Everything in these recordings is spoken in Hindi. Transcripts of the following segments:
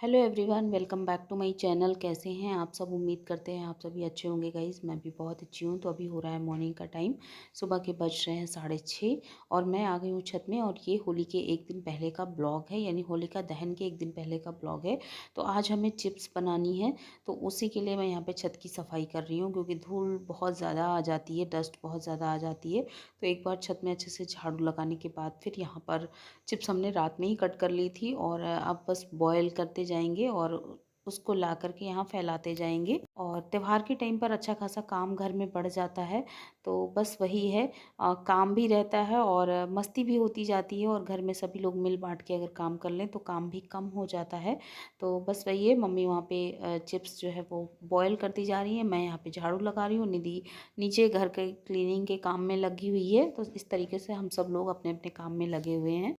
Hello everyone, welcome back to my channel. कैसे हैं आप सब? उम्मीद करते हैं आप सभी अच्छे होंगे गाइस। मैं भी बहुत अच्छी हूँ। तो अभी हो रहा है मॉर्निंग का टाइम, सुबह के बज रहे हैं 6:30 और मैं आ गई हूँ छत में। और ये होली के एक दिन पहले का ब्लॉग है, यानी होलिका दहन के एक दिन पहले का ब्लॉग है। तो आज हमें चिप्स बनानी है, तो उसी के लिए मैं यहाँ पर छत की सफाई कर रही हूँ, क्योंकि धूल बहुत ज़्यादा आ जाती है, डस्ट बहुत ज़्यादा आ जाती है। तो एक बार छत में अच्छे से झाड़ू लगाने के बाद फिर यहाँ पर चिप्स हमने रात में ही कट कर ली थी, और अब बस बॉयल करते जाएंगे और उसको ला करके यहाँ फैलाते जाएंगे। और त्योहार के टाइम पर अच्छा खासा काम घर में बढ़ जाता है, तो बस वही है। काम भी रहता है और मस्ती भी होती जाती है, और घर में सभी लोग मिल बांट के अगर काम कर लें तो काम भी कम हो जाता है। तो बस वही है, मम्मी वहाँ पे चिप्स जो है वो बॉयल करती जा रही है, मैं यहाँ पे झाड़ू लगा रही हूँ। निधि नीचे घर के क्लीनिंग के काम में लगी हुई है। तो इस तरीके से हम सब लोग अपने अपने काम में लगे हुए हैं।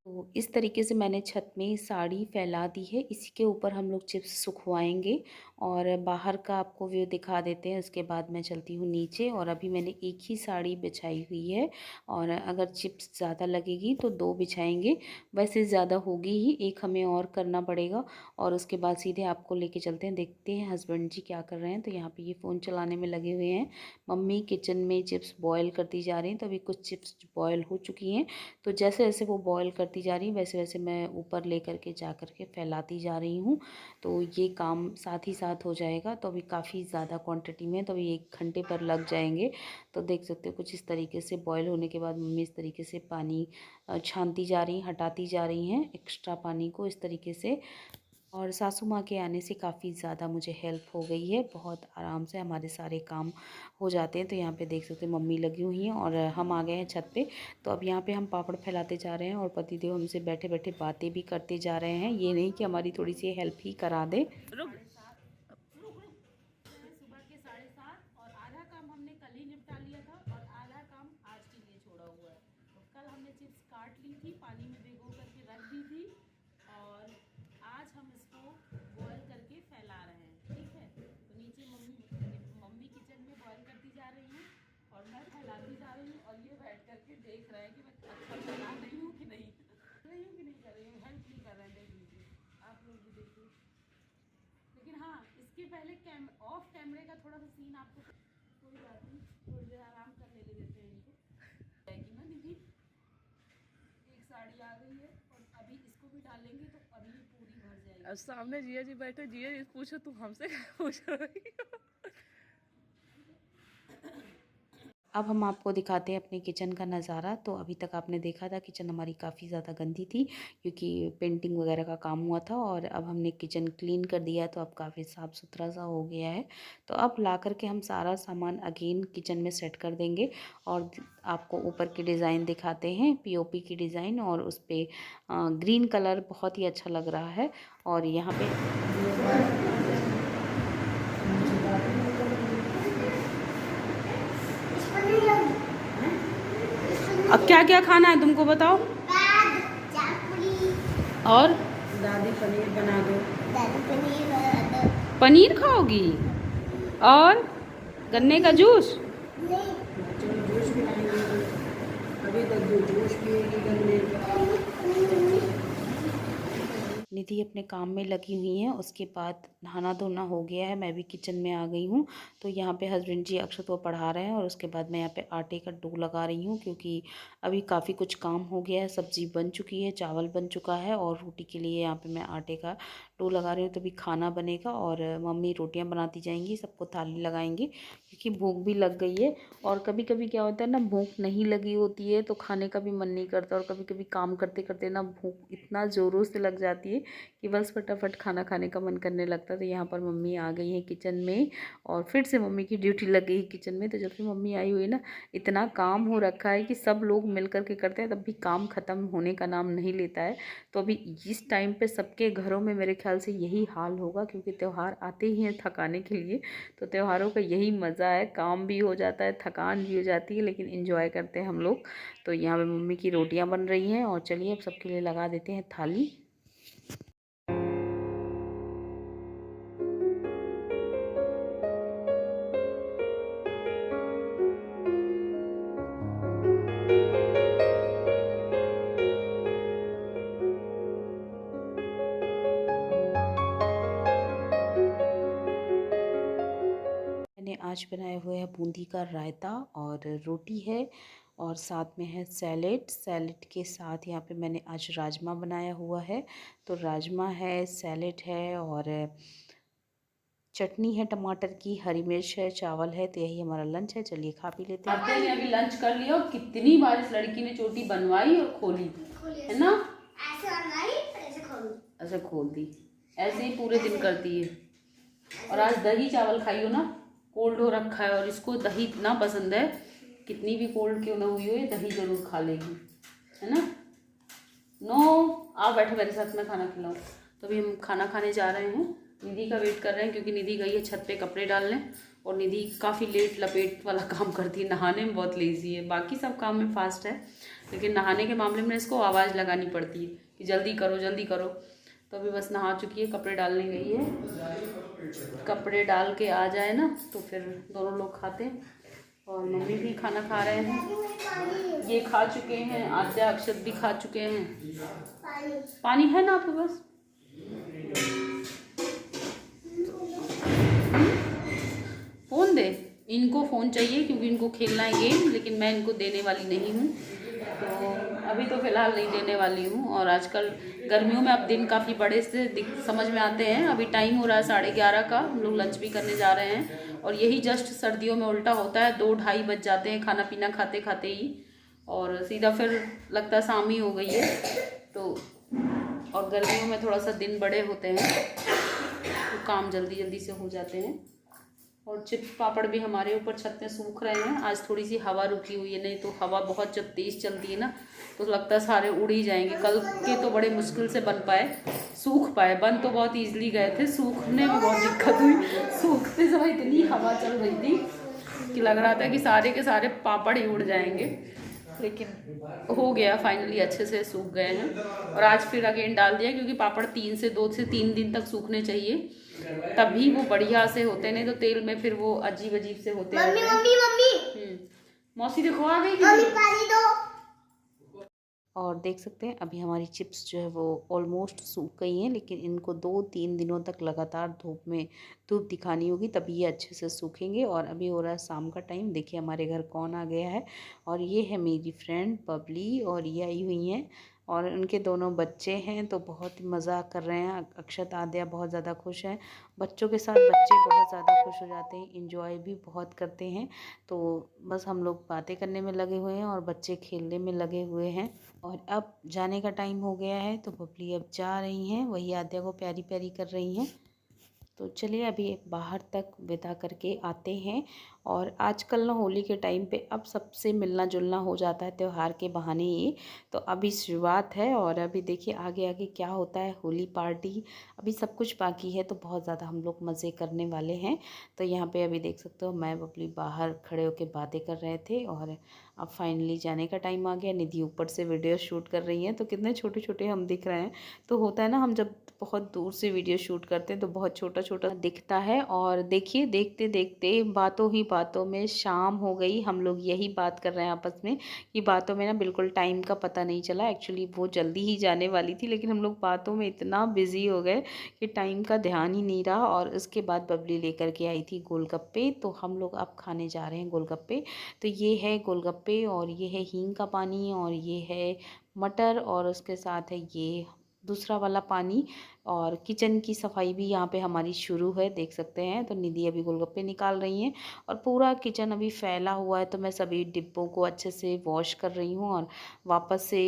तो इस तरीके से मैंने छत में साड़ी फैला दी है। इसी के ऊपर हम लोग चिप्स सुखवाएंगे, और बाहर का आपको व्यू दिखा देते हैं। उसके बाद मैं चलती हूँ नीचे, और अभी मैंने एक ही साड़ी बिछाई हुई है, और अगर चिप्स ज़्यादा लगेगी तो दो बिछाएंगे। वैसे ज़्यादा होगी ही, एक हमें और करना पड़ेगा। और उसके बाद सीधे आपको लेके चलते हैं, देखते हैं हस्बैंड जी क्या कर रहे हैं। तो यहाँ पे ये फ़ोन चलाने में लगे हुए हैं। मम्मी किचन में चिप्स बॉयल करती जा रही हैं। तो अभी कुछ चिप्स बॉयल हो चुकी हैं, तो जैसे जैसे वो बॉयल करती जा रही है वैसे वैसे मैं ऊपर ले करके जा करके फैलाती जा रही हूँ। तो ये काम साथ ही साथ हो जाएगा। तो अभी काफ़ी ज़्यादा क्वांटिटी में, तो अभी 1 घंटे पर लग जाएंगे। तो देख सकते हो कुछ इस तरीके से बॉयल होने के बाद मम्मी इस तरीके से पानी छानती जा रही हैं, हटाती जा रही हैं एक्स्ट्रा पानी को इस तरीके से। और सासू माँ के आने से काफ़ी ज़्यादा मुझे हेल्प हो गई है, बहुत आराम से हमारे सारे काम हो जाते हैं। तो यहाँ पे देख सकते हैं मम्मी लगी हुई हैं, और हम आ गए हैं छत पे। तो अब यहाँ पे हम पापड़ फैलाते जा रहे हैं, और पतिदेव हमसे बैठे बैठे बातें भी करते जा रहे हैं। ये नहीं कि हमारी थोड़ी सी हेल्प ही करा दे। सुबह के 7:30, और आधा काम हमने कल ही निपटा लिया था और आधा काम आज के लिए छोड़ा हुआ है। तो कल हमने चिप्स काट ली थी, पानी में भिगो करके रख दी थी, और आज हम इसको बॉयल करके फैला रहे हैं। ठीक है, तो नीचे मम्मी मम्मी किचन में बॉयल करती जा रही हैं, और मैं फैलाती जा रही हूँ, और ये बैठ करके देख रहे हैं कि मैं अच्छा फैला रही हूँ कि नहीं, कर रही हूँ, हेल्प नहीं कर रहे हैं। देख लीजिए, आप लोग भी देखिए। लेकिन हाँ, इसके पहले ऑफ कैमरे का थोड़ा सा सीन आपको, कोई बात नहीं, थोड़ी देर आराम करने ले देते हैं इनको। जाएगी ना दीदी, एक साड़ी आ गई है, और अभी इसको भी डालेंगे तो अभी ये पूरी भर जाएगी। अब सामने जिया जी बैठे, जिया जी पूछो तू हमसे पूछ रही हो। अब हम आपको दिखाते हैं अपने किचन का नज़ारा। तो अभी तक आपने देखा था किचन हमारी काफ़ी ज़्यादा गंदी थी, क्योंकि पेंटिंग वगैरह का काम हुआ था, और अब हमने किचन क्लीन कर दिया, तो अब काफ़ी साफ़ सुथरा सा हो गया है। तो अब ला करके हम सारा सामान अगेन किचन में सेट कर देंगे, और आपको ऊपर की डिज़ाइन दिखाते हैं, पीओपी की डिज़ाइन, और उस पर ग्रीन कलर बहुत ही अच्छा लग रहा है। और यहाँ पे अब क्या क्या खाना है तुमको बताओ। और दादी पनीर बना दो। दादी पनीर बना दो। पनीर खाओगी? और गन्ने का जूस? नहीं, जूस पिलाएंगे। अभी तक जो जूस पिएगी गन्ने का। निधि अपने काम में लगी हुई हैं। उसके बाद नहाना धोना हो गया है, मैं भी किचन में आ गई हूँ। तो यहाँ पे हस्बैंड जी अक्षत वो पढ़ा रहे हैं, और उसके बाद मैं यहाँ पे आटे का डो लगा रही हूँ, क्योंकि अभी काफ़ी कुछ काम हो गया है। सब्ज़ी बन चुकी है, चावल बन चुका है, और रोटी के लिए यहाँ पे मैं आटे का डो लगा रही हूँ। तो अभी खाना बनेगा, और मम्मी रोटियाँ बनाती जाएंगी, सबको थाली लगाएंगी, क्योंकि भूख भी लग गई है। और कभी कभी क्या होता है ना, भूख नहीं लगी होती है तो खाने का भी मन नहीं करता, और कभी कभी काम करते करते ना भूख इतना ज़ोरों से लग जाती है कि बस फटाफट खाना खाने का मन करने लगता है। तो यहाँ पर मम्मी आ गई हैं किचन में, और फिर से मम्मी की ड्यूटी लग गई किचन में। तो जब से मम्मी आई हुई है ना, इतना काम हो रखा है कि सब लोग मिल कर के करते हैं, तब भी काम ख़त्म होने का नाम नहीं लेता है। तो अभी इस टाइम पे सबके घरों में मेरे ख्याल से यही हाल होगा, क्योंकि त्यौहार आते ही हैं थकाने के लिए। तो त्योहारों का यही मज़ा है, काम भी हो जाता है, थकान भी हो जाती है, लेकिन इन्जॉय करते हैं हम लोग। तो यहाँ पे मम्मी की रोटियाँ बन रही हैं, और चलिए अब सबके लिए लगा देते हैं थाली। मैंने आज बनाए हुए है बूंदी का रायता और रोटी है और साथ में है सैलेड। सैलेड के साथ यहाँ पे मैंने आज राजमा बनाया हुआ है। तो राजमा है, सैलेड है और चटनी है टमाटर की, हरी मिर्च है, चावल है। तो यही हमारा लंच है। चलिए खा पी लेते हैं। आते अभी लंच कर लिया और कितनी बार इस लड़की ने चोटी बनवाई और खोली है ना, ऐसे खोल दी, ऐसे ही पूरे दिन करती है। और आज दही चावल खाई हो ना, कोल्ड हो रखा है और इसको दही इतना पसंद है, कितनी भी कोल्ड क्यों ना हुई हो ये दही जरूर खा लेगी, है ना। नो आप बैठो मेरे साथ, में खाना खिलाऊं। तो अभी हम खाना खाने जा रहे हैं, निधि का वेट कर रहे हैं क्योंकि निधि गई है छत पे कपड़े डालने। और निधि काफ़ी लेट लपेट वाला काम करती है, नहाने में बहुत लेजी है, बाकी सब काम में फास्ट है, लेकिन नहाने के मामले में इसको आवाज़ लगानी पड़ती है कि जल्दी करो जल्दी करो। तो अभी बस नहा चुकी है, कपड़े डालने गई है, कपड़े डाल के आ जाए ना तो फिर दोनों लोग खाते हैं। और मम्मी भी खाना खा रहे हैं, ये खा चुके हैं, आद्या अक्षत भी खा चुके हैं। पानी है ना आपके पास? फ़ोन दे, इनको फ़ोन चाहिए क्योंकि इनको खेलना है गेम, लेकिन मैं इनको देने वाली नहीं हूँ। तो अभी तो फ़िलहाल नहीं देने वाली हूँ। और आजकल गर्मियों में अब दिन काफ़ी बड़े से समझ में आते हैं। अभी टाइम हो रहा है 11:30 का, हम लोग लंच भी करने जा रहे हैं। और यही जस्ट सर्दियों में उल्टा होता है, 2-2:30 बज जाते हैं खाना पीना खाते खाते ही, और सीधा फिर लगता है शाम ही हो गई है। तो और गर्मियों में थोड़ा सा दिन बड़े होते हैं तो काम जल्दी जल्दी से हो जाते हैं। और चिप्स पापड़ भी हमारे ऊपर छत में सूख रहे हैं। आज थोड़ी सी हवा रुकी हुई है, नहीं तो हवा बहुत जब तेज़ चलती है ना तो लगता है सारे उड़ ही जाएंगे। कल के तो बड़े मुश्किल से बन पाए, सूख पाए। बन तो बहुत ईजिली गए थे, सूखने में बहुत दिक्कत हुई। सूखते समय इतनी हवा चल रही थी कि लग रहा था कि सारे के सारे पापड़ ही उड़ जाएंगे, लेकिन हो गया, फाइनली अच्छे से सूख गए हैं। और आज फिर अगेन डाल दिया क्योंकि पापड़ 2 से 3 दिन तक सूखने चाहिए, तभी वो बढ़िया से होते, नहीं तो तेल में फिर वो अजीब अजीब से होते हैं। मम्मी मौसी देखो आ गई, पानी दो। और देख सकते हैं अभी हमारी चिप्स जो है वो ऑलमोस्ट सूख गई हैं, लेकिन इनको 2-3 दिनों तक लगातार धूप दिखानी होगी तभी ये अच्छे से सूखेंगे। और अभी हो रहा है शाम का टाइम। देखिए हमारे घर कौन आ गया है, और ये है मेरी फ्रेंड बबली, और ये आई हुई हैं और उनके दोनों बच्चे हैं। तो बहुत मज़ा कर रहे हैं। अक्षत आद्या बहुत ज़्यादा खुश हैं। बच्चों के साथ बच्चे बहुत ज़्यादा खुश हो जाते हैं, इंजॉय भी बहुत करते हैं। तो बस हम लोग बातें करने में लगे हुए हैं और बच्चे खेलने में लगे हुए हैं। और अब जाने का टाइम हो गया है तो बबली अब जा रही हैं, वही आद्या को प्यारी प्यारी कर रही हैं। तो चलिए अभी बाहर तक विदा करके आते हैं। और आजकल ना होली के टाइम पे अब सबसे मिलना जुलना हो जाता है त्यौहार के बहाने ही। तो अभी शुरुआत है और अभी देखिए आगे आगे क्या होता है। होली पार्टी अभी सब कुछ बाकी है, तो बहुत ज़्यादा हम लोग मज़े करने वाले हैं। तो यहाँ पे अभी देख सकते हो मैं बबली बाहर खड़े होकर बातें कर रहे थे और अब फाइनली जाने का टाइम आ गया। निधि ऊपर से वीडियो शूट कर रही हैं, तो कितने छोटे छोटे हम दिख रहे हैं। तो होता है ना, हम जब बहुत दूर से वीडियो शूट करते हैं तो बहुत छोटा छोटा दिखता है। और देखिए देखते देखते बातों ही बातों में शाम हो गई। हम लोग यही बात कर रहे हैं आपस में कि बातों में ना बिल्कुल टाइम का पता नहीं चला। एक्चुअली वो जल्दी ही जाने वाली थी, लेकिन हम लोग बातों में इतना बिजी हो गए कि टाइम का ध्यान ही नहीं रहा। और उसके बाद बबली लेकर के आई थी गोलगप्पे, तो हम लोग अब खाने जा रहे हैं गोलगप्पे। तो ये है गोलगप्पे और ये है हींग का पानी और ये है मटर और उसके साथ है ये दूसरा वाला पानी। और किचन की सफाई भी यहाँ पे हमारी शुरू है, देख सकते हैं। तो निधि अभी गोलगप्पे निकाल रही हैं और पूरा किचन अभी फैला हुआ है, तो मैं सभी डिब्बों को अच्छे से वॉश कर रही हूँ और वापस से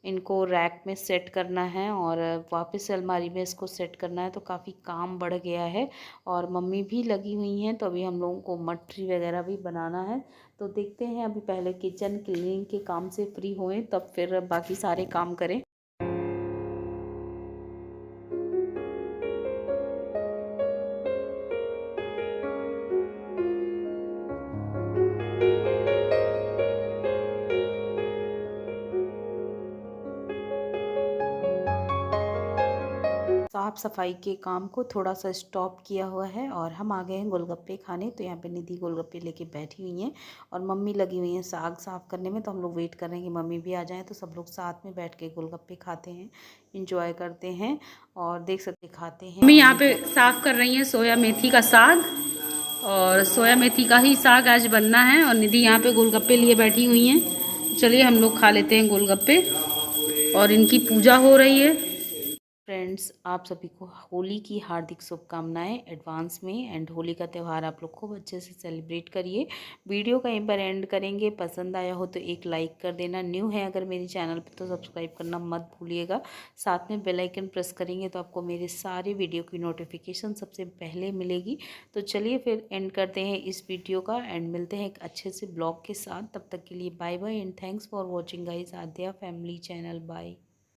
इनको रैक में सेट करना है और वापस से अलमारी में इसको सेट करना है। तो काफ़ी काम बढ़ गया है और मम्मी भी लगी हुई हैं। तो अभी हम लोगों को मटरी वगैरह भी बनाना है। तो देखते हैं, अभी पहले किचन क्लीनिंग के काम से फ्री होएं तब फिर बाकी सारे काम करें। साफ़ सफाई के काम को थोड़ा सा स्टॉप किया हुआ है और हम आ गए हैं गोलगप्पे खाने। तो यहाँ पे निधि गोलगप्पे लेके बैठी हुई हैं और मम्मी लगी हुई हैं साग साफ़ करने में। तो हम लोग वेट कर रहे हैं कि मम्मी भी आ जाएं, तो सब लोग साथ में बैठ के गोलगप्पे खाते हैं, इंजॉय करते हैं और देख सकते खाते हैं। मम्मी यहाँ पे साफ़ कर रही हैं सोया मेथी का साग और सोया मेथी का ही साग आज बनना है। और निधि यहाँ पे गोलगप्पे लिए बैठी हुई हैं। चलिए हम लोग खा लेते हैं गोलगप्पे। और इनकी पूजा हो रही है। फ्रेंड्स, आप सभी को होली की हार्दिक शुभकामनाएं एडवांस में। एंड होली का त्यौहार आप लोग खूब अच्छे से सेलिब्रेट करिए। वीडियो का यहीं पर एंड करेंगे। पसंद आया हो तो एक लाइक कर देना। न्यू है अगर मेरे चैनल पे तो सब्सक्राइब करना मत भूलिएगा। साथ में बेल आइकन प्रेस करेंगे तो आपको मेरे सारे वीडियो की नोटिफिकेशन सबसे पहले मिलेगी। तो चलिए फिर एंड करते हैं इस वीडियो का एंड मिलते हैं एक अच्छे से ब्लॉग के साथ। तब तक के लिए bye bye and thanks for watching guys. Aadya family channel. Bye.